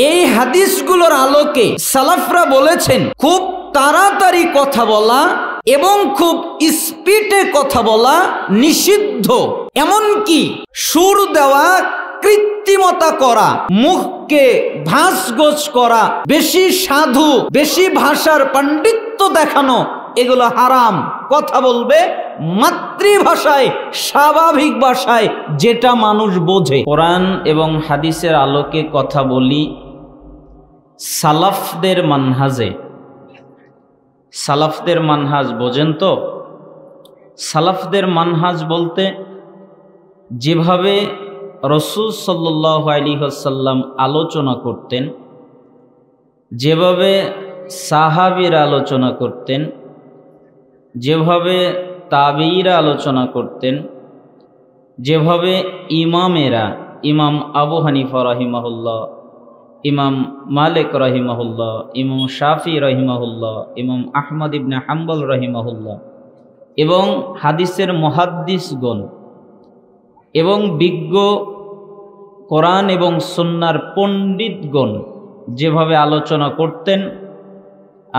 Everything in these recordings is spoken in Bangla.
এই হাদিসগুলোর আলোকে সালাফরা বলেছেন খুব তাড়াতাড়ি কথা বলা এবং খুব স্পিডে কথা বলা নিষিদ্ধ। এমনকি সুর দেওয়া, কৃত্রিমতা করা, মুখকে ভাঁজগোজ করা, বেশি সাধু, বেশি ভাষার পাণ্ডিত্য দেখানো, এগুলো হারাম। কথা বলবে মাতৃভাষায়, স্বাভাবিক ভাষায়, যেটা মানুষ বোঝে। কোরআন এবং হাদিসের আলোকে কথা বলি সালাফদের মানহাজে। সালাফদের মানহাজ বোঝেন তো? সালাফদের মানহাজ বলতে যেভাবে রাসূল সাল্লাল্লাহু আলাইহি ওয়াসাল্লাম আলোচনা করতেন, যেভাবে সাহাবীরা আলোচনা করতেন, যেভাবে তাবেঈরা আলোচনা করতেন, যেভাবে ইমামেরা, ইমাম আবু হানিফা রাহিমাহুল্লাহ, ইমাম মালিক রাহিমাহুল্লাহ, ইমাম শাফি রাহিমাহুল্লাহ, ইমাম আহমদ ইবনে হাম্বল রাহিমাহুল্লাহ এবং হাদিসের মুহাদ্দিসগণ এবং বিজ্ঞ কোরআন এবং সুন্নাহর পণ্ডিতগণ যেভাবে আলোচনা করতেন,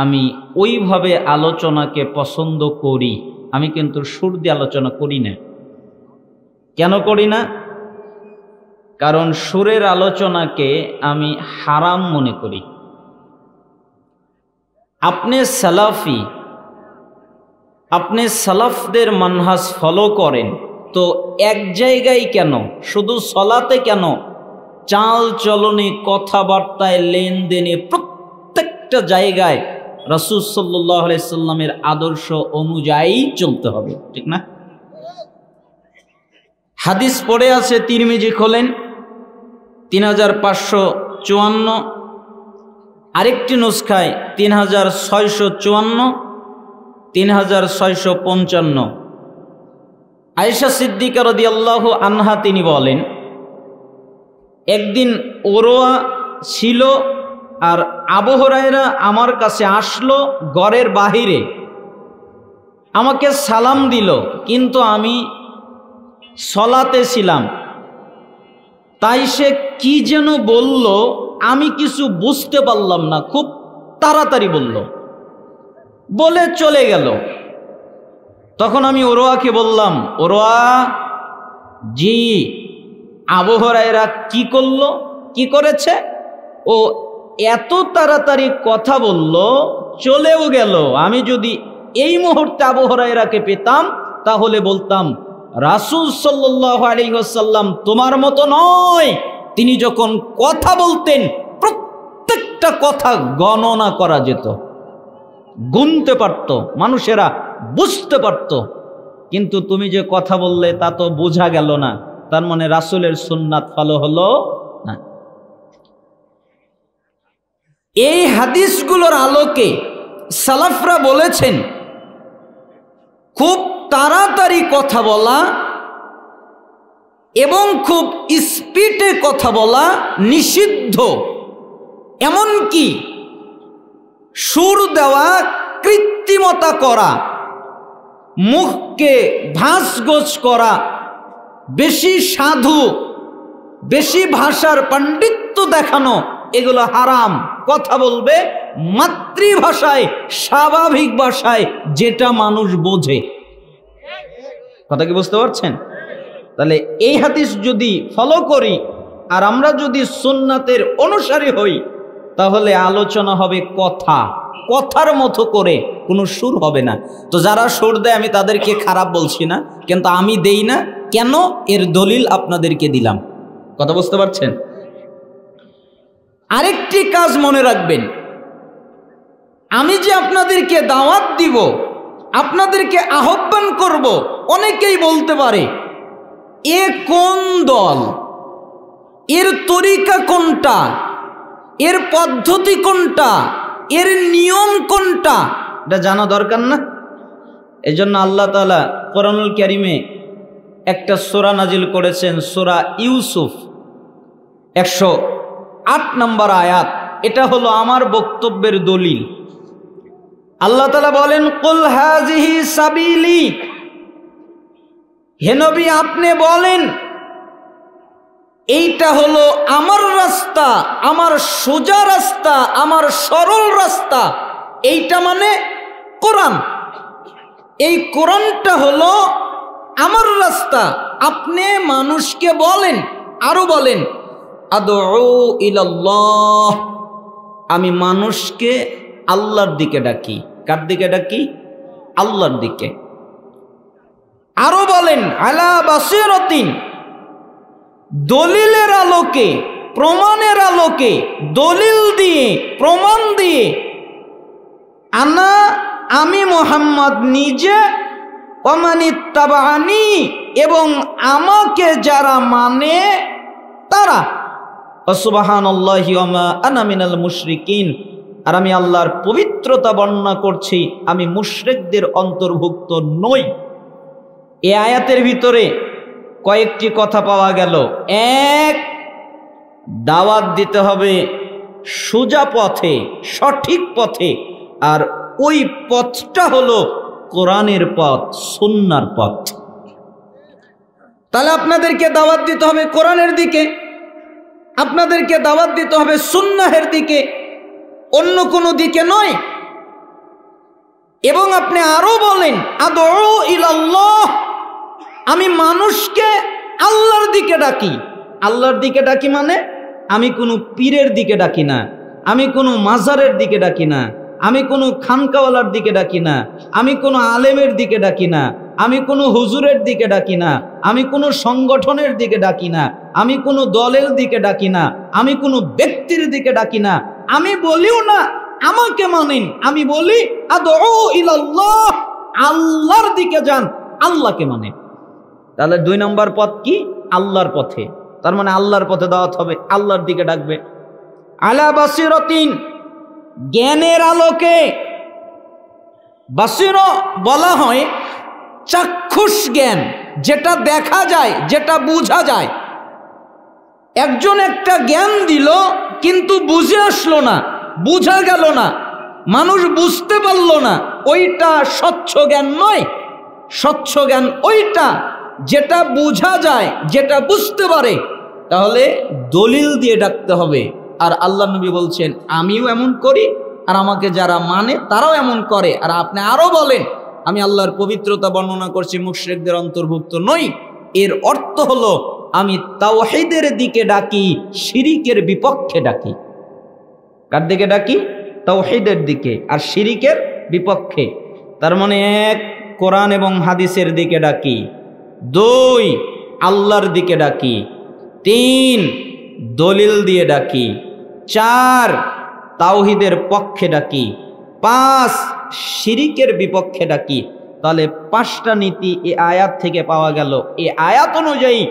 আমি ওইভাবে আলোচনাকে পছন্দ করি। আমি কিন্তু সুর দিয়ে আলোচনা করি না। কেন করি না? কারণ সুরের আলোচনাকে আমি হারাম মনে করি। আপনি সালাফি, আপনি সালাফদের মানহাজ ফলো করেন, তো এক জায়গায় কেন, শুধু সলাতে কেন, চাল চলনে, কথাবার্তায়, লেনদেনে, প্রত্যেকটা জায়গায় রাসূল সাল্লাল্লাহু আলাইহি সাল্লামের আদর্শ অনুযায়ী চলতে হবে, ঠিক না? হাদিস পড়ে আছে, তিরমিজি খোলেন 3554, আরেকটি নুসখায় 3654, 3655। আয়েশা সিদ্দিকা রাদিয়াল্লাহু আনহা তিনি বলেন, একদিন ওরওয়া ছিল আর আবু হুরায়রা আমার কাছে আসলো ঘরের বাহিরে, আমাকে সালাম দিল, কিন্তু আমি সলাতে ছিলাম, তাই সে কি যেন বলল, আমি কিছু বুঝতে পারলাম না, খুব তাড়াতাড়ি বলল, বলে চলে গেল। তখন আমি ওরওয়াকে বললাম, ওরওয়া, জি, আবু হুরায়রা কি করলো, কি করেছে? ও এত তাড়াতাড়ি কথা বলল, চলেও গেল। আমি যদি এই মুহূর্তে আবু হুরায়রাকে পেতাম তাহলে বলতাম, রাসূল সাল্লাল্লাহু আলাইহি ওয়াসাল্লাম তোমার মতো নয়। তিনি যখন কথা বলতেন প্রত্যেকটা কথা গণনা করা যেত, গুনতে পারত, মানুষেরা বুঝতে পারত। কিন্তু তুমি যে কথা বললে তা তো বোঝা গেল না, তার মানে রাসূলের সুন্নাত ফলো হলো না। এই হাদিসগুলোর আলোকে সালাফরা বলেছেন খুব তাড়াতাড়ি কথা বলা এবং খুব স্পিডে কথা বলা নিষিদ্ধ। এমনকি সুর দেওয়া, কৃত্রিমতা করা, মুখকে ভাঁজগোজ করা, বেশি সাধু, বেশি ভাষার পাণ্ডিত্য দেখানো, এগুলো হারাম। কথা বলবে মাতৃভাষায়, স্বাভাবিক ভাষায়, যেটা মানুষ বোঝে। কথা কি বুঝতে পারছেন? তাহলে এই হাদিস যদি ফলো করি আর আমরা যদি সুন্নাতের অনুসারী হই, তাহলে আলোচনা হবে কথা, কথার মতো করে, কোনো সুর হবে না। তো যারা সুর দেয় আমি তাদেরকে খারাপ বলছি না, কিন্তু আমি দেই না কেন, এর দলিল আপনাদেরকে দিলাম। কথা বুঝতে পারছেন? আরেকটি কাজ মনে রাখবেন, আমি যে আপনাদেরকে দাওয়াত দিব, আপনাদেরকে আহ্বান করব, অনেকেই বলতে পারে এ কোন দল, এর তরিকা কোনটা, এর পদ্ধতি কোনটা, এর নিয়ম কোনটা, এটা জানা দরকার না? এই জন্য আল্লাহ তাআলা কোরআনুল কারীমে একটা সূরা নাজিল করেছেন, সূরা ইউসুফ 108 নম্বর আয়াত। এটা হলো আমার বক্তব্যের দলিল। আল্লাহ তাআলা বলেন, কুল হাযিহি সাবিলি, হে নবী আপনি বলেন এইটা হলো আমার রাস্তা, আমার সোজা রাস্তা, আমার সরল রাস্তা। এইটা মানে কোরআন। এই কোরআনটা হলো আমার রাস্তা। আপনি মানুষকে বলেন, আরো বলেন, আদউ ইলাল্লাহ, আমি মানুষকে আল্লাহর দিকে ডাকি। কার দিকে ডাকি? আল্লাহর দিকে। আরো বলেন, আলা বাসিরাতিন, দলিলের আলোকে, প্রমাণের আলোকে, দলিল দিয়ে, প্রমাণ দিয়ে, আনা, আমি মুহাম্মদ নিজে, ওয়ামানিত্তাবানি, এবং আমাকে যারা মানে তারা, সুবহানাল্লাহি ওয়া মা আনা মিনাল মুশরিকিন, আর আমি আল্লাহর পবিত্রতা বর্ণনা করছি, আমি মুশরিকদের অন্তর্ভুক্ত নই। এই আয়াতের ভিতরে কয়েকটি কথা পাওয়া গেল। এক, দাওয়াত দিতে হবে সোজা পথে, সঠিক পথে, আর ওই পথটা হলো কোরআনের পথ, সুন্নাহর পথ। তাহলে আপনাদেরকে দাওয়াত দিতে হবে কোরআনের দিকে, আপনাদেরকে দাওয়াত দিতে হবে সুন্নাহের দিকে, অন্য কোনো দিকে নয়। এবং আপনি আরো বলেন, আদউ ইলাল্লাহ, আমি মানুষকে আল্লাহর দিকে ডাকি। আল্লাহর দিকে ডাকি মানে আমি কোনো পীরের দিকে ডাকি না, আমি কোনো মাজারের দিকে ডাকি না, আমি কোনো খানকাওয়ালার দিকে ডাকি না, আমি কোনো আলেমের দিকে ডাকি না, আমি কোনো হুজুরের দিকে ডাকি না, আমি কোনো সংগঠনের দিকে ডাকি না, আমি কোনো দলের দিকে ডাকি না, আমি কোনো ব্যক্তির দিকে ডাকি না, আমি বলিও না আমাকে মানেন, আমি বলি আদউ ইলাল্লাহ, আল্লাহর দিকে যান, আল্লাহকে মানেন। তাহলে 2 নম্বর পথ কি? আল্লাহর পথে। তার মানে আল্লাহর পথে দাওয়াত হবে, আল্লাহর দিকে ডাকবে। আলা বাসিরাতিন, জ্ঞানের আলোকে। বাসিরা বলা হয় চাক্ষুষ জ্ঞান, যেটা দেখা যায়, যেটা বোঝা যায়। একজন একটা জ্ঞান দিল কিন্তু বুঝে আসলো না, বুঝা গেল না, মানুষ বুঝতে পারল না, ওইটা স্বচ্ছ জ্ঞান নয়। স্বচ্ছ জ্ঞান ওইটা যেটা বোঝা যায়, যেটা বুঝতে পারে। তাহলে দলিল দিয়ে ডাকতে হবে। আর আল্লাহ নবী বলছেন, আমিও এমন করি, আর আমাকে যারা মানে তারাও এমন করে। আর আপনি আরো বলেন, আমি আল্লাহর পবিত্রতা বর্ণনা করছি, মুশরিকদের অন্তর্ভুক্ত নই। এর অর্থ হলো আমি তাওহীদের দিকে ডাকি, শিরিকের বিপক্ষে ডাকি। কার দিকে ডাকি? তাওহীদের দিকে, আর শিরিকের বিপক্ষে। তার মানে 1, কোরআন এবং হাদিসের দিকে ডাকি। 2, আল্লাহর দিকে ডাকি। 3, দলিল দিয়ে ডাকি। 4, তাওহীদের পক্ষে ডাকি। 5, শিরিকের বিপক্ষে ডাকি। তাহলে 5টা নীতি এই আয়াত থেকে পাওয়া গেল। এই আয়াত অনুযায়ী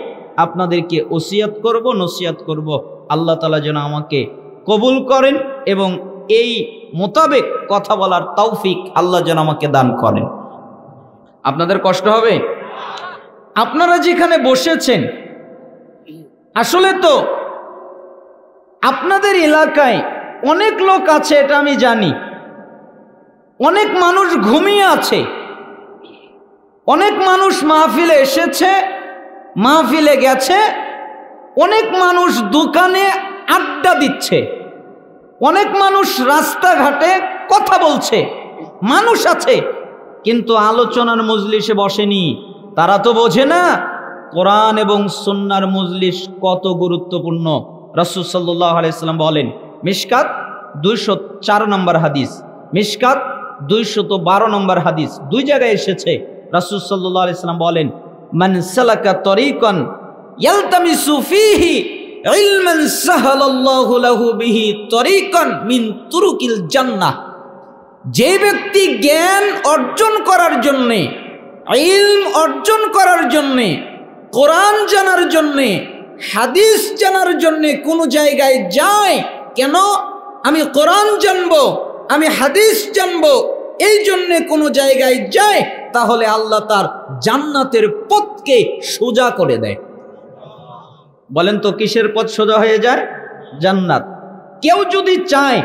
আপনাদেরকে ওসিয়াত করব, নসিহত করব। আল্লাহ তাআলা যেন আমাকে কবুল করেন এবং এই মোতাবেক কথা বলার তৌফিক আল্লাহ যেন আমাকে দান করেন। আপনাদের কষ্ট হবে? আপনারা যেখানে বসেছেন, আসলে তো আপনাদের এলাকায় অনেক লোক আছে, এটা আমি জানি। অনেক মানুষ ঘুমিয়ে আছে, অনেক মানুষ মাহফিলে এসেছে, মাহফিলে গেছে, অনেক মানুষ দোকানে আড্ডা দিচ্ছে, অনেক মানুষ রাস্তাঘাটে কথা বলছে। মানুষ আছে, কিন্তু আলোচনার মজলিসে বসেনি। তারা তো বোঝে না কোরআন এবং সুন্নাহর মজলিস কত গুরুত্বপূর্ণ। রাসূল সাল্লাল্লাহু আলাইহি সাল্লাম বলেন, মিশকাত 204 নম্বর হাদিস, মিশকাত 212 নম্বর হাদিস, 2 জায়গায় এসেছে। রাসূল সাল্লাল্লাহু আলাইহি সাল্লাম বলেন, মান সালাকা তরিকান ইয়ালতামিসু ফীহি ইলমান সাহালাল্লাহু লাহু বিহি তরিকান মিন তুরুকিল জান্নাহ। যে ব্যক্তি জ্ঞান অর্জন করার জন্যে, ইলম অর্জন করার জন্যে, কোরআন জানার জন্যে, হাদিস জানার জন্যে কোনো জায়গায় যায়, কেন? আমি কোরআন জানবো, আমি হাদিস জানবো, এই জন্যে কোনো জায়গায় যায়, তাহলে আল্লাহ তার জান্নাতের পথকে সোজা করে দেয়। বলেন তো কিসের পথ সোজা হয়ে যায়? জান্নাত। কেউ যদি চায়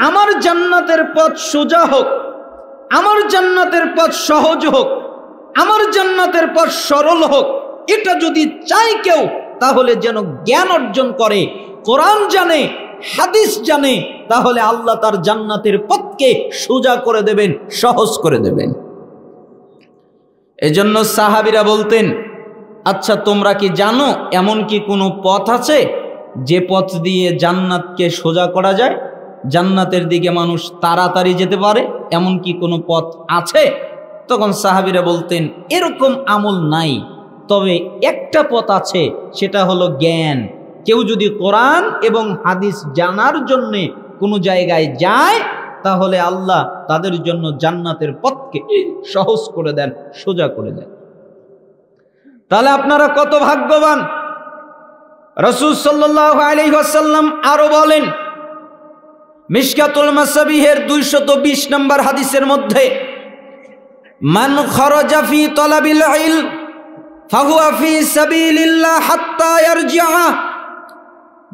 আমার জান্নাতের পথ সোজা হোক, আমার জান্নাতের পথ সহজ হোক, আমার জান্নাতের পথ সরল হোক, এটা যদি চায় কেউ, তাহলে যেন জ্ঞান অর্জন করে, কোরআন জানে, হাদিস জানে, তাহলে আল্লাহ তার জান্নাতের পথকে সোজা করে দেবেন, সহজ করে দেবেন। এজন্য সাহাবীরা বলতেন, আচ্ছা তোমরা কি জানো এমন কি কোনো পথ আছে যে পথ দিয়ে জান্নাতকে সোজা করা যায়, জান্নাতের দিকে মানুষ তাড়াতাড়ি যেতে পারে, এমন কি কোনো পথ আছে? তখন সাহাবীরা বলতেন, এরকম আমল নাই, তবে একটা পথ আছে, সেটা হলো জ্ঞান। কেউ যদি কোরআন এবং হাদিস জানার জন্যে কোনো জায়গায় যায়, তাহলে আল্লাহ তাদের জন্য জান্নাতের পথকে সহজ করে দেন, সোজা করে দেন। তাহলে আপনারা কত ভাগ্যবান। রাসূল সাল্লাল্লাহু আলাইহি ওয়াসাল্লাম আরো বলেন, মিশকাতুল মাসাবিহের 220 নম্বর হাদিসের মধ্যে, মান খরাজা ফি তালাবিল ইলম ফাহুয়া ফি সাবিলিল্লাহ হাত্তা ইয়ারজিআ।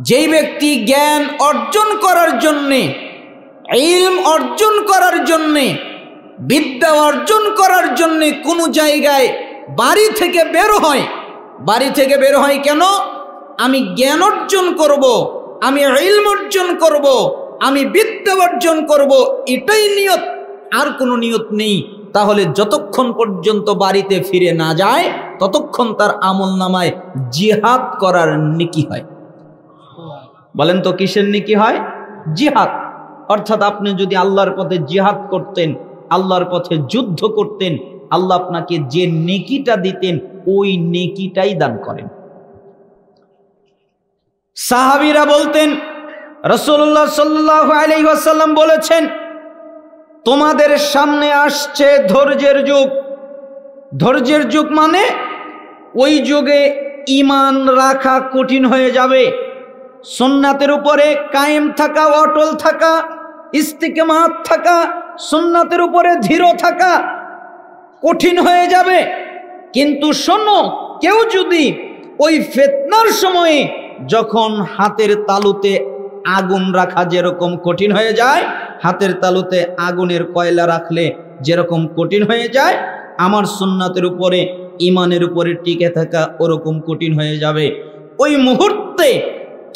যেই ব্যক্তি জ্ঞান অর্জন করার জন্যে, ইলম অর্জন করার জন্যে, বিদ্যা অর্জন করার জন্যে কোনো জায়গায় বাড়ি থেকে বের হয়, বাড়ি থেকে বের হয় কেন? আমি জ্ঞান অর্জন করব, আমি ইলম অর্জন করব, আমি বিদ্যা অর্জন করব, এটাই নিয়ত, আর কোনো নিয়ত নেই। তাহলে যতক্ষণ পর্যন্ত বাড়িতে ফিরে না যায়, ততক্ষণ তার আমল নামায় জিহাদ করার নেকি হয়। বলেন তো কিসের নেকি হয়? জিহাদ। অর্থাৎ আপনি যদি আল্লাহর পথে জিহাদ করতেন, আল্লাহর পথে যুদ্ধ করতেন, আল্লাহ আপনাকে যে নেকিটা দিতেন ওই নেকিটাই দান করেন। সাহাবীরা বলতেন, রাসূলুল্লাহ সাল্লাল্লাহু আলাইহি ওয়াসাল্লাম বলেছেন, তোমাদের সামনে আসছে ধৈর্যের যুগ। ধৈর্যের যুগ মানে ওই যুগে ঈমান রাখা কঠিন হয়ে যাবে, সুন্নাতের উপরে কায়েম থাকা, অটল থাকা, ইস্তিকামাত থাকা, সুন্নাতের উপরে দৃঢ় থাকা কঠিন হয়ে যাবে। কিন্তু শোনো, কেউ যদি ওই ফিতনার সময়ে, যখন হাতের তালুতে আগুন রাখা যেরকম কঠিন হয়ে যায়, হাতের তালুতে আগুনের কয়লা রাখলে যেরকম কঠিন হয়ে যায়, আমার সুন্নাতের উপরে, ঈমানের উপরে টিকে থাকা ওরকম কঠিন হয়ে যাবে। ওই মুহূর্তে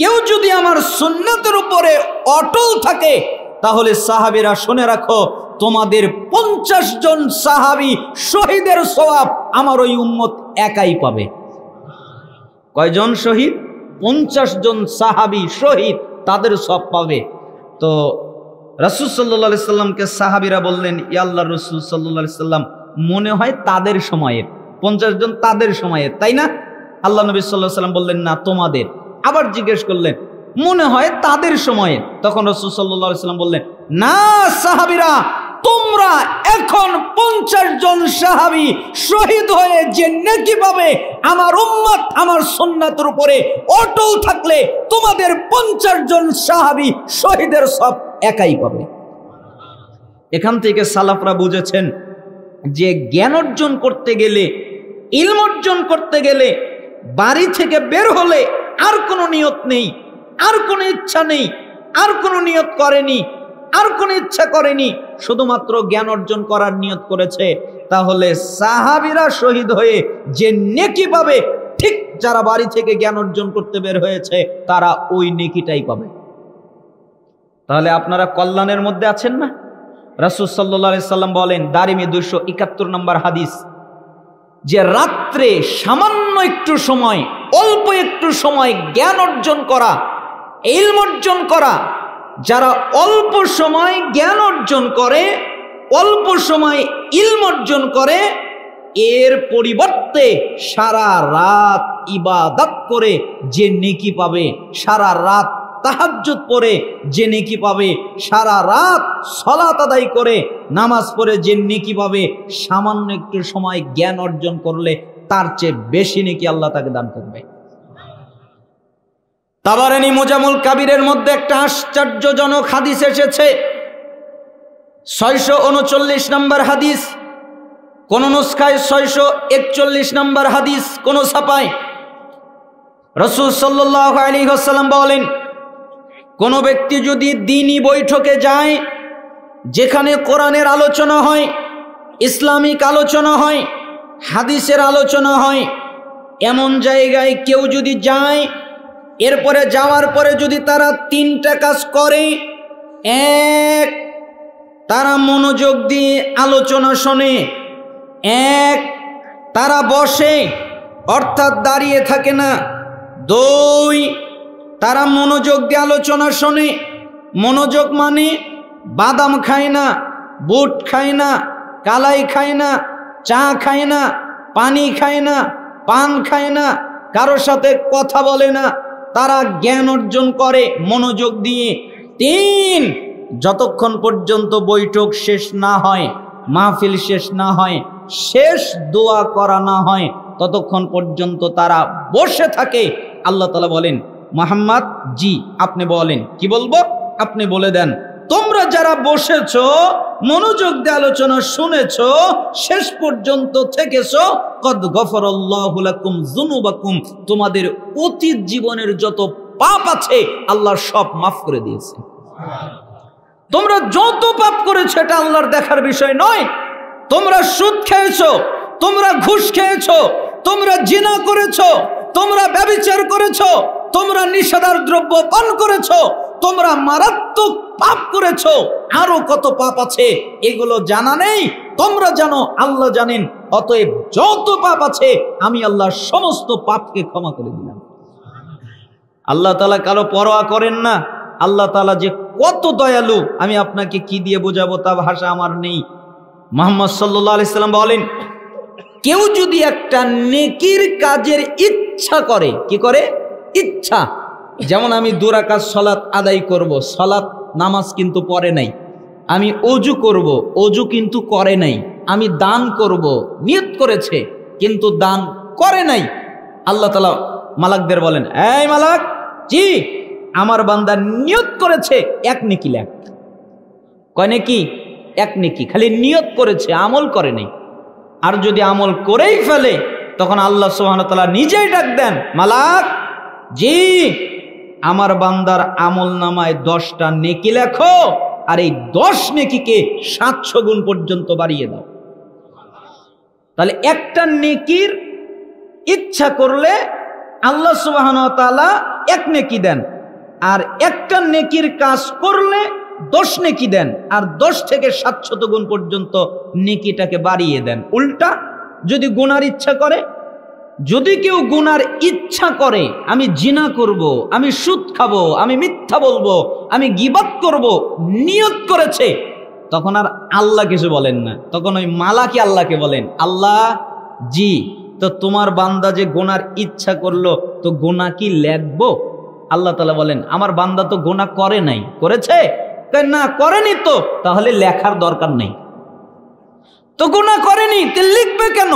কেউ যদি আমার সুন্নাতের উপরে অটল থাকে, তাহলে সাহাবীরা শুনে রাখো, তোমাদের 50 জন সাহাবী শহীদের সওয়াব আমার ওই উম্মত একাই পাবে। কয়জন শহীদ? 50 জন সাহাবী শহীদ, তাদের সব পাবে। তো রাসূল সাল্লাল্লাহু আলাইহি সাল্লামকে সাহাবীরা বললেন, ইয়া আল্লাহর রাসূল সাল্লাল্লাহু আলাইহি সাল্লাম, মনে হয় তাদের সময়ের 50 জন তাদের সময়ের, তাই না? আল্লাহ নবী সাল্লাল্লাহু আলাইহি সাল্লাম বললেন, না তোমাদের। আবার জিজ্ঞেস করলেন, মনে হয় তাদের সময়ের। তখন রাসূল সাল্লাল্লাহু আলাইহি সাল্লাম বললেন, না সাহাবীরা, তোমরা এখন 50 জন সাহাবী শহীদ হয়ে যে নেকি পাবে, আমার উম্মত আমার সুন্নাতের উপরে অটল থাকলে তোমাদের 50 জন সাহাবী শহীদের সব একাই পাবে। এখান থেকে সালাফরা বুঝেছেন যে জ্ঞান অর্জন করতে গেলে, ইলম অর্জন করতে গেলে, বাড়ি থেকে বের হলে আর কোনো নিয়ত নেই, আর কোনো ইচ্ছা নেই, আর কোনো নিয়ত করেনি, আর কোনো ইচ্ছা করেনি, শুধুমাত্র জ্ঞান অর্জন করার নিয়ত করেছে, তাহলে সাহাবীরা শহীদ হয়ে যে নেকি পাবে, ঠিক যারা বাড়ি থেকে জ্ঞান অর্জন করতে বের হয়েছে তারা ওই নেকিটাই পাবে। তাহলে আপনারা কল্যাণের মধ্যে আছেন না? রাসূল সাল্লাল্লাহু আলাইহি সাল্লাম বলেন, দারিমি 271 নম্বর হাদিস, যে রাত্রে সামান্য একটু সময়, অল্প একটু সময় জ্ঞান অর্জন করা, ইলম অর্জন করা, যারা অল্প সময় জ্ঞান অর্জন করে, অল্প সময় ইলম অর্জন করে, এর পরিবর্তে সারা রাত ইবাদত করে যে নেকি পাবে, সারা রাত তাহাজ্জুদ পড়ে যে নেকি পাবে, সারা রাত সালাত আদায় করে নামাজ পড়ে যে নেকি পাবে, সামান্য একটু সময় জ্ঞান অর্জন করলে তার চেয়ে বেশি নেকি আল্লাহ তাকে দান করবে। তাবারানী মুজামুল কাবিরের মধ্যে একটা আশ্চর্যজনক হাদিস এসেছে, 639 নম্বর হাদিস, কোন নুসখায় 641 নম্বর হাদিস, কোন ছাপায়। রাসূল সাল্লাল্লাহু আলাইহি ওয়াসাল্লাম বলেন, কোন ব্যক্তি যদি দ্বীনি বৈঠকে যায়, যেখানে কোরআনের আলোচনা হয়, ইসলামিক আলোচনা হয়, হাদিসের আলোচনা হয়, এমন জায়গায় কেউ যদি যায়, এরপরে যাওয়ার পরে যদি তারা 3টা কাজ করে, এক, তারা মনোযোগ দিয়ে আলোচনা শোনে, এক, তারা বসে অর্থাৎ দাঁড়িয়ে থাকে না, 2, তারা মনোযোগ দিয়ে আলোচনা শোনে। মনোযোগ মানে বাদাম খায় না, বুট খায় না, কালাই খায় না, চা খায় না, পানি খায় না, পান খায় না, কারোর সাথে কথা বলে না, তারা জ্ঞান অর্জন করে মনোযোগ দিয়ে। 3, যতক্ষণ পর্যন্ত বৈঠক শেষ না হয়, মাহফিল শেষ না হয়, শেষ দোয়া করা না হয়, ততক্ষণ পর্যন্ত তারা বসে থাকে। আল্লাহ তাআলা বলেন, মুহাম্মদ জি আপনি বলেন, কি বলবো আপনি বলে দেন, তোমরা যারা বসেছো, মনোযোগ দিয়ে আলোচনা শুনেছো, শেষ পর্যন্ত থেকেছো, কদ গফরাল্লাহু লাকুম যুনুবাকুম, তোমাদের অতীত জীবনের যত পাপ আছে আল্লাহ সব মাফ করে দিয়েছে। তোমরা যত পাপ করেছো এটা আল্লাহর দেখার বিষয় নয়। তোমরা সুদ খেয়েছো, তোমরা ঘুষ খেয়েছো, তোমরা জিনা করেছো, তোমরা ব্যভিচার করেছো, তোমরা নিষেধার দ্রব্য পান করেছো, তোমরা মারাত্মক পাপ করেছো, আরো কত পাপ আছে এগুলো জানা নেই, তোমরা জানো, আল্লাহ জানেন। অতএব যত পাপ আছে আমি আল্লাহ সমস্ত পাপকে ক্ষমা করে দিলাম। আল্লাহ তাআলা কারো পরোয়া করেন না। আল্লাহ তাআলা যে কত দয়ালু আমি আপনাকে কি দিয়ে বোঝাবো তা ভাষা আমার নেই। মুহাম্মদ সাল্লাল্লাহু আলাইহি সাল্লাম বলেন, কেউ যদি একটা নেকির কাজের ইচ্ছা করে, কি করে? ইচ্ছা। যেমন আমি 2 রাকাত সালাত আদায় করব, সালাত নামাজ কিন্তু পড়ে নাই। আমি ওযু করব, ওযু কিন্তু করে নাই। আমি দান করব, নিয়ত করেছে কিন্তু দান করে নাই। আল্লাহ তাআলা মালাকদের বলেন, এই মালাক, জি আমার বান্দা নিয়ত করেছে, 1 নেকি লেখ। কয় নেকি? 1 নেকি। খালি নিয়ত করেছে, আমল করে নাই। আর যদি আমল করেই ফেলে তখন আল্লাহ সুবহানাহু ওয়া তাআলা নিজেই ডাক দেন, মালাক জি আমার বান্দার আমল নামায় 10টা নেকি লেখো, আর এই 10 নেকিকে 700 গুণ পর্যন্ত বাড়িয়ে দাও। তাহলে একটা নেকির ইচ্ছা করলে আল্লাহ সুবহানাহু ওয়া তাআলা 1 নেকি দেন, আর একটা নেকির কাজ করলে 10 নেকি দেন, আর 10 থেকে 700 গুণ পর্যন্ত নেকিটাকে বাড়িয়ে দেন। উল্টা যদি গুনার ইচ্ছা করে, যদি কেউ গুনার ইচ্ছা করে, আমি জিনা করব, আমি সুদ খাবো, আমি মিথ্যা বলবো, আমি গীবত করব, নিয়ত করেছে, তখন আর আল্লাহ কিছু বলেন না। তখন ওই মালাকি আল্লাহকে বলেন, আল্লাহ জি তো তোমার বান্দা যে গুনার ইচ্ছা করলো, তো গুনাহ কি লিখবো? আল্লাহ তাআলা বলেন, আমার বান্দা তো গুনাহ করে নাই। করেছে? না করেনি, তো তাহলে লেখার দরকার নেই। তো গুনাহ করেনি, তে লিখবে কেন?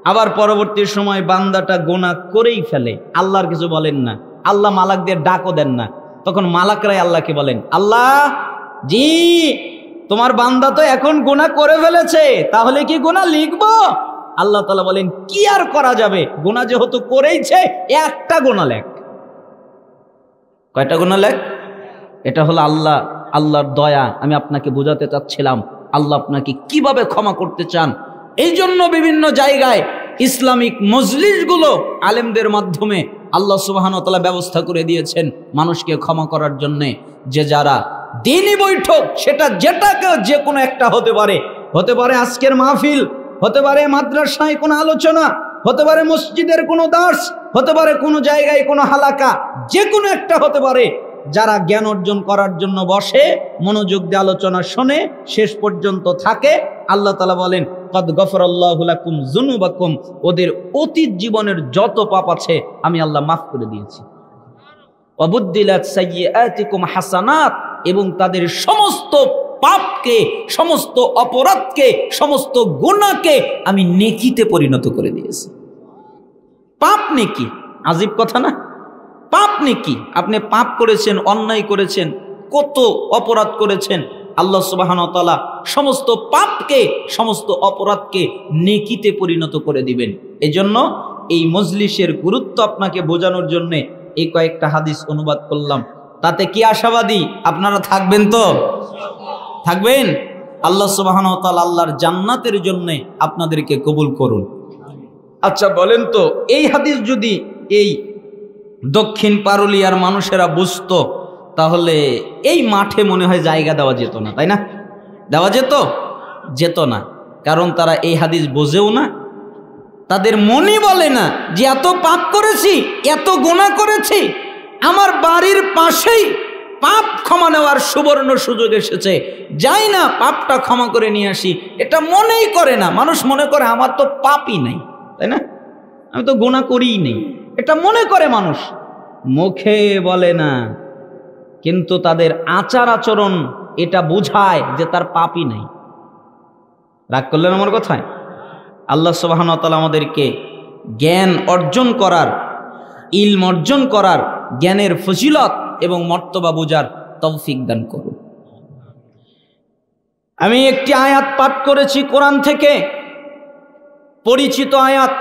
আবার পরবর্তী সময় বান্দাটা গুনাহ করেই ফেলে, আল্লাহর কিছু বলেন না। আল্লাহ মালাকদের ডাকও দেন না। তখন মালাকরাই আল্লাহকে বলেন, আল্লাহ জি তোমার বান্দা তো এখন গুনাহ করে ফেলেছে, তাহলে কি গুনাহ লিখবো? আল্লাহ তাআলা বলেন, কি আর করা যাবে, গুনাহ যেহেতু করেইছে, একটা গুনাহ লেখ। কয়টা গুনাহ লেখ? এটা হলো আল্লাহর দয়া। আমি আপনাকে বোঝাতে চাচ্ছিলাম আল্লাহ আপনাকে কিভাবে ক্ষমা করতে চান। এই জন্য বিভিন্ন জায়গায় ইসলামিক মজলিসগুলো আলেমদের মাধ্যমে আল্লাহ সুবহানাহু ওয়া তাআলা ব্যবস্থা করে দিয়েছেন মানুষকে ক্ষমা করার জন্যে। যে যারা দ্বীনি বৈঠক, সেটা যেটাকে যে কোনো একটা হতে পারে, হতে পারে আজকের মাহফিল, হতে পারে মাদ্রাসায় কোনো আলোচনা, হতে পারে মসজিদের কোনো দার্স, হতে পারে কোনো জায়গায় কোনো হালাকা, যে কোনো একটা হতে পারে। যারা জ্ঞান অর্জন করার জন্য বসে, মনোযোগ দিয়ে আলোচনা শোনে, শেষ পর্যন্ত থাকে, আল্লাহ তাআলা বলেন, কদ গফরাল্লাহু লাকুম যুনুবাকুম, ওদের অতীত জীবনের যত পাপ আছে আমি আল্লাহ মাফ করে দিয়েছি। ওয়া বুদ্দিলাত সাইয়্যাতিকুম হাসানাত, এবং তাদের সমস্ত পাপকে, সমস্ত অপরাধকে, সমস্ত গুনাহকে আমি নেকিতে পরিণত করে দিয়েছি। পাপ নেকি, আজীব কথা না? পাপ নেকি, আপনি পাপ করেছেন, অন্যায় করেছেন, কত অপরাধ করেছেন, আল্লাহ সুবহানাহু ওয়া তাআলা সমস্ত পাপকে, সমস্ত অপরাধকে নেকিতে পরিণত করে দিবেন। এজন্য এই মজলিসের গুরুত্ব আপনাকে বোঝানোর জন্য এই কয়েকটা হাদিস অনুবাদ করলাম। তাতে কি আশাবাদী আপনারা থাকবেন? তো থাকবেন। আল্লাহ সুবহানাহু ওয়া তাআলা আল্লাহর জান্নাতের জন্য আপনাদেরকে কবুল করুন। আচ্ছা বলেন তো, এই হাদিস যদি এই দক্ষিণ পারুলিয়ার মানুষেরা বুঝতো, তাহলে এই মাঠে মনে হয় জায়গা দেওয়া যেত না, তাই না? দেওয়া যেত না, কারণ তারা এই হাদিস বোঝেও না। তাদের মনই বলে না যে এত পাপ করেছি, এত গুনাহ করেছি, আমার বাড়ির পাশেই পাপ ক্ষমা নেওয়ার সুবর্ণ সুযোগ এসেছে, যাই না পাপটা ক্ষমা করে নিয়ে আসি। এটা মনেই করে না। মানুষ মনে করে আমার তো পাপই নাই, তাই না, আমি তো গুনাহ করিই নেই, এটা মনে করে মানুষ, মুখে বলে না, কিন্তু তাদের আচার আচরণ এটা বোঝায় যে তার পাপই নাই। রাগ করলেন আমার কথায়? আল্লাহ সুবহানাহু ওয়া তাআলা আমাদেরকে জ্ঞান অর্জন করার, ইলম অর্জন করার, জ্ঞানের ফজিলত এবং মর্তবা বোঝার তৌফিক দান করুন। আমি একটি আয়াত পাঠ করেছি কোরআন থেকে, পরিচিত আয়াত,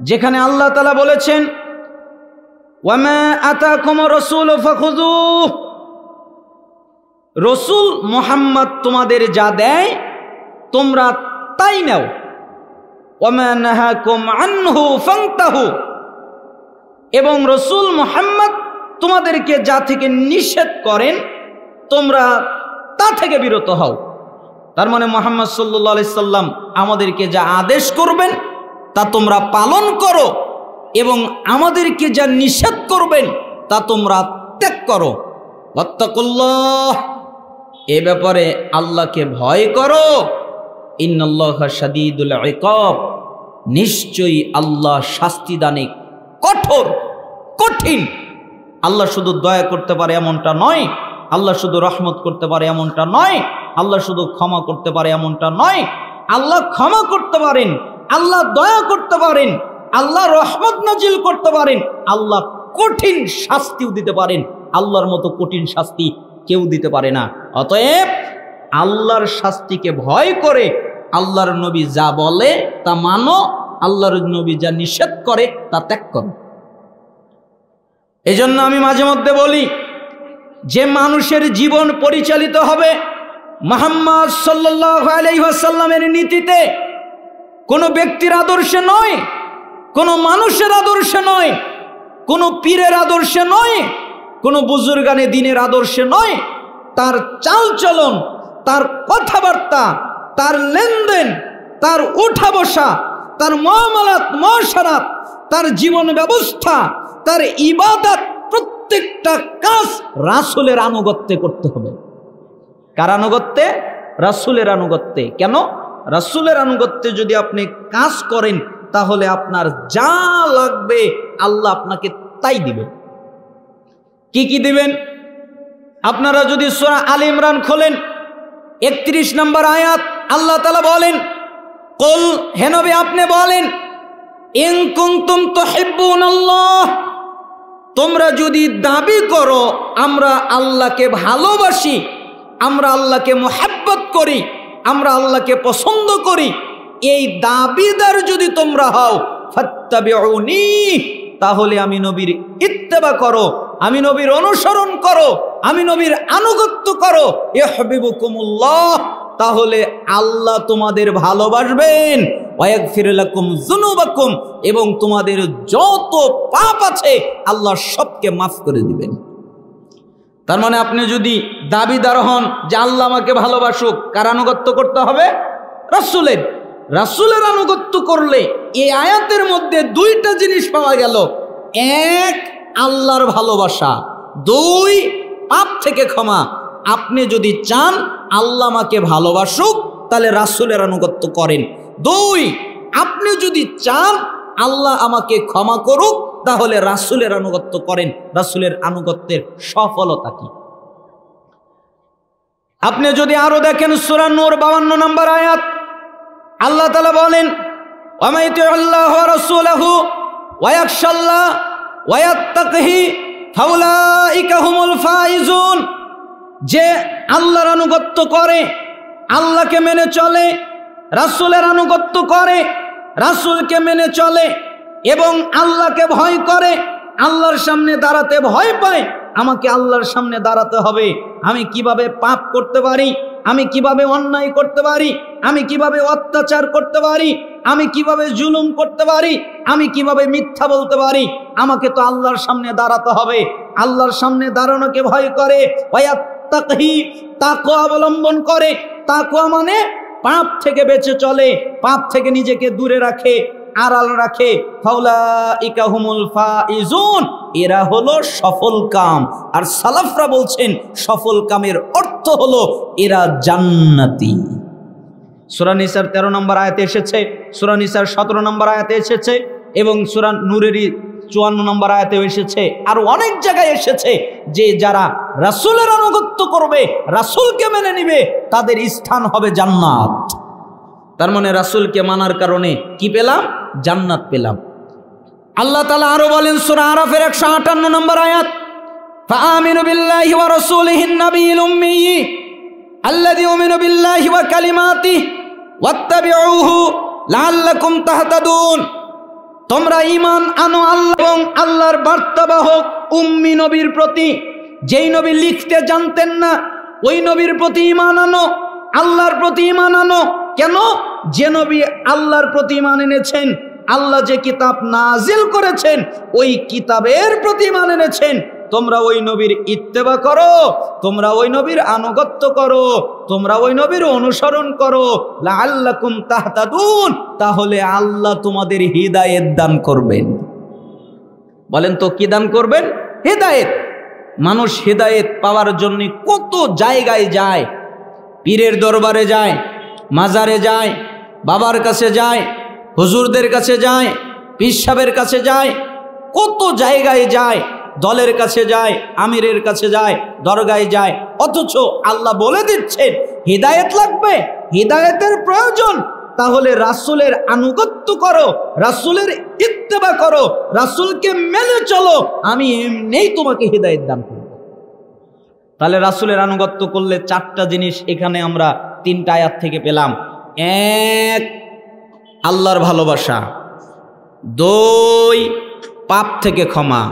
যেখানে আল্লাহ তাআলা বলেছেন, ওয়ামা আতাকুমুর রাসূলু ফাখুযুহু, রাসূল মুহাম্মদ তোমাদের যা দেয় তোমরা তাই নাও। ওয়ামা নাহাকুম আনহু ফান্তাহু, এবং রাসূল মুহাম্মদ তোমাদেরকে যা থেকে নিষেধ করেন তোমরা তা থেকে বিরত হও। তার মানে মুহাম্মদ সাল্লাল্লাহু আলাইহি সাল্লাম আমাদেরকে যা আদেশ করবেন তা তোমরা পালন করো, এবং আমাদেরকে যা নিষেধ করবেন তা তোমরা ত্যাগ করো। ওয়াত্তাকুল্লাহ, এ ব্যাপারে আল্লাহকে ভয় করো। ইন্নাল্লাহা শাদীদুল ইকাব, নিশ্চয়ই আল্লাহ শাস্তি দানে কঠোর, কঠিন। আল্লাহ শুধু দয়া করতে পারে এমনটা নয়, আল্লাহ শুধু রহমত করতে পারে এমনটা নয়, আল্লাহ শুধু ক্ষমা করতে পারে এমনটা নয়। আল্লাহ ক্ষমা করতে পারেন, আল্লাহ দয়া করতে পারেন, আল্লাহ রহমত নাজিল করতে পারেন, আল্লাহ কঠিন শাস্তিও দিতে পারেন। আল্লাহর মতো কঠিন শাস্তি কেউ দিতে পারে না। অতএব আল্লাহর শাস্তিকে ভয় করে আল্লাহর নবী যা বলে তা মানো, আল্লাহর নবী যা নিষেধ করে তা ত্যাগ করো। এজন্য আমি মাঝে মধ্যে বলি, যে মানুষের জীবন পরিচালিত হবে মুহাম্মদ সাল্লাল্লাহু আলাইহি ওয়াসাল্লামের নীতিতে, কোনো ব্যক্তির আদর্শে নয়, কোনো মানুষের আদর্শে নয়, কোনো পীরের আদর্শে নয়, কোনো বুজুর্গানে দ্বীনের আদর্শে নয়, তার চালচলন, তার কথাবার্তা, তার লেনদেন, তার উঠা বসা, তার মুআমালাত মুআশারাত, তার জীবন ব্যবস্থা, তার ইবাদত, প্রত্যেকটা কাজ রাসূলের আনুগত্যে করতে হবে। কার আনুগত্যে? রাসূলের আনুগত্যে। কেন? রাসূলের আনুগত্যে যদি আপনি কাজ করেন তাহলে আপনার যা লাগবে আল্লাহ আপনাকে তাই দিবেন। কি কি দিবেন? আপনারা যদি সূরা আলে ইমরান খোলেন 31 নম্বর আয়াত, আল্লাহ তাআলা বলেন, কুল, হে নবী আপনি বলেন, ইন কুনতুম তুহিব্বুনাল্লাহ, তোমরা যদি দাবি করো আমরা আল্লাহকে ভালোবাসি, আমরা আল্লাহকে মুহাব্বত করি, আমরা আল্লাহকে পছন্দ করি, এই দাবিদার যদি তোমরা হও, ফাত্তাবিউনি, তাহলে আমি নবীর ইত্তেবা করো, আমি নবীর অনুসরণ করো, আমি নবীর আনুগত্য করো। ইউহিব্বুকুমুল্লাহ, তাহলে আল্লাহ তোমাদের ভালোবাসবেন। ওয়ায়াগফির লাকুম যুনুবাকুম, এবং তোমাদের যত পাপ আছে আল্লাহ সবকে মাফ করে দিবেন। তার মানে আপনি যদি দাবিদার হন যে আল্লাহ আমাকে ভালোবাসুক, কার আনুগত্য করতে হবে? রাসূলের। রাসূলের আনুগত্য করলে এই আয়াতের মধ্যে দুইটা জিনিস পাওয়া গেল। এক, আল্লাহর ভালোবাসা। দুই, পাপ থেকে ক্ষমা। আপনি যদি চান আল্লাহ আমাকে ভালোবাসুক তাহলে রাসূলের আনুগত্য করেন। দুই, আপনি যদি চান আল্লাহ আমাকে ক্ষমা করুক তাহলে রাসূলের আনুগত্য করেন। রাসূলের আনুগত্যের সফলতা কি? আপনি যদি আরো দেখেন সূরা নূর 52 নম্বর আয়াত, আল্লাহ তাআলা বলেন, ওয়া মা ইউতিউল্লাহ ওয়া রাসূলহু ওয়া ইয়াখশাল্লাহ ওয়া ইয়াত্তাকিহি ফাউলাইকা হুমুল ফাইজুন। যে আল্লাহর আনুগত্য করে, আল্লাহকে মেনে চলে, রাসূলের আনুগত্য করে, রাসূলকে মেনে চলে এবং আল্লাহকে ভয় করে, আল্লাহর সামনে দাঁড়াতে ভয় পায়, আমাকে আল্লাহর সামনে দাঁড়াতে হবে, আমি কিভাবে পাপ করতে পারি, আমি কিভাবে অন্যায় করতে পারি, আমি কিভাবে অত্যাচার করতে পারি, আমি কিভাবে জুলুম করতে পারি, আমি কিভাবে মিথ্যা বলতে পারি। আমাকে তো আল্লাহর সামনে দাঁড়াতে হবে। আল্লাহর সামনে দাঁড়ানোকে ভয় করে, তাকওয়া অবলম্বন করে। তাকওয়া মানে পাপ থেকে বেঁচে চলে, পাপ থেকে নিজেকে দূরে রাখে, আড়াল রাখে। ফাউলাইকা হুমুল ফাইজুন, এরা হলো সফল কাম। আর সালাফরা বলছেন সফল কামের অর্থ হলো এরা জান্নাতি। সূরা নিসার 13 নম্বর আয়াতে এসেছে, সূরা নিসার 17 নম্বর আয়াতে এসেছে, এবং সূরা নূরেরই 54 নম্বর আয়াতেও এসেছে। আর অনেক জায়গায় এসেছে যে যারা রাসূলের আনুগত্য করবে, রাসূলকে মেনে নিবে, তাদের স্থান হবে জান্নাত। তার মানে রাসূলকে মানার কারণে কি পেলাম? জান্নাত পেলাম। আল্লাহ তাআলা আরো বলেন সূরা আরাফের 158 নম্বর আয়াত, ফাআমিনু বিল্লাহি ওয়া রাসূলিহিন নাবিয়্যিল উম্মি আল্লাযী ইউমিনু বিল্লাহি ওয়া কালিমাতিহি ওয়াত্তাবিউহু লাআল্লাকুম তাহতাদুন। তোমরা ঈমান আনো আল্লাহ এবং আল্লাহর বার্তাবাহক উম্মি নবীর প্রতি। যেই নবী লিখতে জানতেন না ওই নবীর প্রতি ঈমান আনো, আল্লাহর প্রতি ঈমান আনো। কেন? যে নবী আল্লাহর প্রতি ঈমান এনেছেন, আল্লাহ যে কিতাব নাজিল করেছেন ওই কিতাবের প্রতি ঈমান এনেছেন, তোমরা ওই নবীর ইত্তেবা করো, তোমরা ওই নবীর আনুগত্য করো, তোমরা ওই নবীর অনুসরণ করো। লাআল্লাকুম তাহতাদুন, তাহলে আল্লাহ তোমাদের হিদায়াত দান করবেন। বলেন তো কি দান করবেন? হিদায়াত। মানুষ হিদায়াত পাওয়ার জন্য কত জায়গায় যায়, পীরের দরবারে যায়, মাজারে যায়, বাবার কাছে যায়, হুজুরদের কাছে যায়, পীর সাহেবের কাছে যায়, কত জায়গায় যায়, দলের কাছে যায়, আমিরের কাছে যায়, দরগায় যায়। অথচ আল্লাহ বলে দিচ্ছেন হিদায়াত লাগবে, হিদায়াতের প্রয়োজন, তাহলে রাসূলের আনুগত্য করো, রাসূলের ইত্তেবা করো, রাসূলকে মেনে চলো, আমি এমনিই তোমাকে হিদায়াত দান করব। তাহলে রাসূলের আনুগত্য করলে 4টা জিনিস এখানে আমরা 3টা আয়াত থেকে পেলাম। 1, আল্লাহর ভালোবাসা। 2, পাপ থেকে ক্ষমা।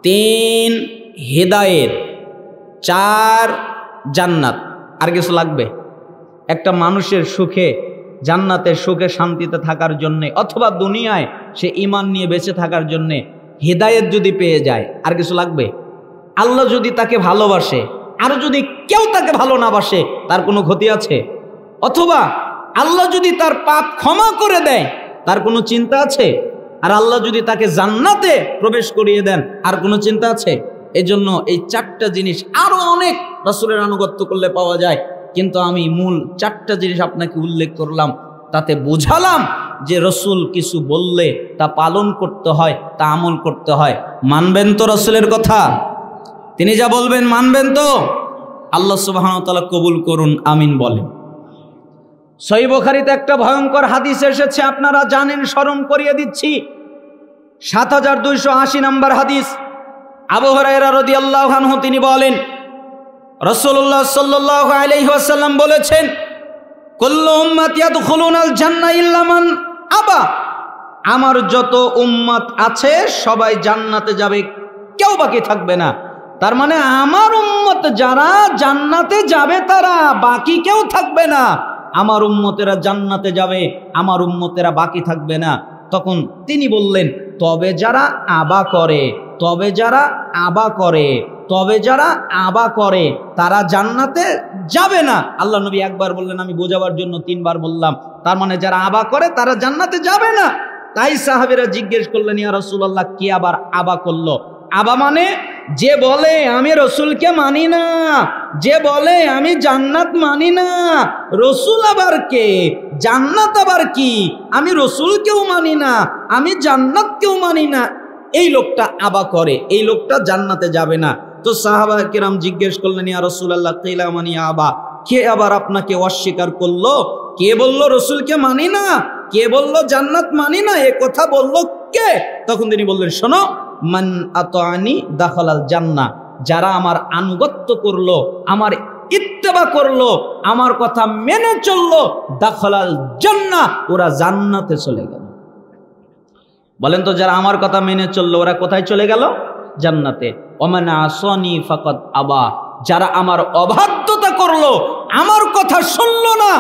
3, হিদায়াত। 4, জান্নাত। আর কিছু লাগবে? একটা মানুষের সুখে, জান্নাতের সুখে শান্তিতে থাকার জন্যে, অথবা দুনিয়ায় সে ঈমান নিয়ে বেঁচে থাকার জন্যে হিদায়াত যদি পেয়ে যায়, আর কিছু লাগবে? আল্লাহ যদি তাকে ভালোবাসে, আর যদি কেউ তাকে ভালো না বাসে, তার কোনো ক্ষতি আছে? অথবা আল্লাহ যদি তার পাপ ক্ষমা করে দেয়, তার কোনো চিন্তা আছে? আর আল্লাহ যদি তাকে জান্নাতে প্রবেশ করিয়ে দেন, আর কোনো চিন্তা আছে? এই জন্য এই 4টা জিনিস আরো অনেক রাসূলের আনুগত্য করলে পাওয়া যায়, কিন্তু আমি মূল 4টা জিনিস আপনাকে উল্লেখ করলাম। তাতে বোঝালাম যে রাসূল কিছু বললে তা পালন করতে হয়, তা আমল করতে হয়। মানবেন তো রাসূলের কথা? তিনি যা বলবেন মানবেন তো? আল্লাহ সুবহানাহু ওয়া তাআলা কবুল করুন, আমিন বলেন। সহিহ বুখারীতে একটা ভয়ঙ্কর হাদিস এসেছে, আপনারা জানেন, স্মরণ করিয়ে দিচ্ছি। 7280 নম্বর হাদিস। আবু হুরায়রা রাদিয়াল্লাহু আনহু তিনি বলেন, রাসূলুল্লাহ সাল্লাল্লাহু আলাইহি ওয়াসাল্লাম বলেছেন, কুল্লু উম্মতি ইয়াদখুলুনাল জান্নাহ ইল্লা মান আবা। আমার যত উম্মত আছে সবাই জান্নাতে যাবে, কেউ বাকি থাকবে না। তার মানে আমার উম্মত যারা জান্নাতে যাবে তারা, বাকি কেউ থাকবে না। আমার উম্মতেরা জান্নাতে যাবে, আমার উম্মতেরা বাকি থাকবে না। তখন তিনি বললেন, তবে যারা আবা করে, তবে যারা আবা করে, তবে যারা আবা করে তারা জান্নাতে যাবে না। আল্লাহ নবী একবার বললেন, আমি বোঝাবার জন্য 3বার বললাম। তার মানে যারা আবা করে তারা জান্নাতে যাবে না। তাই সাহাবীরা জিজ্ঞেস করলেন, ইয়া রাসূলুল্লাহ, কে আবার আবা করলো? আবা মানে যে বলে আমি রসুলকে মানি না, যে বলে আমি জান্নাত মানি না। রসুল আবার কে? জান্নাত আবার কি? আমি রসুলকেও মানি না, আমি জান্নাতকেও মানি না, এই লোকটা আবা করে, এই লোকটা জান্নাতে যাবে না। তো সাহাবা কিরাম জিজ্ঞেস করলেন, ইয়া রাসূলুল্লাহ কিলা মানি আবা, কে আবার আপনাকে অস্বীকার করলো? কে বললো রসুলকে মানি না, কে বললো জান্নাত মানি না, এ কথা বললো কে? তখন তিনি বললেন, শোনো, মান আতানি দাখালাল জান্নাহ, যারা আমার আনুগত্য করলো, আমার ইত্তেবা করলো, আমার কথা মেনে চললো, দাখালাল জান্নাহ, ওরা জান্নাতে চলে গেল। বলেন তো, যারা আমার কথা মেনে চললো ওরা কোথায় চলে গেল? জান্নাতে। ওমান আসানি ফাকাদ আবা, যারা আমার অবাধ্যতা করলো, আমার কথা শুনলো না,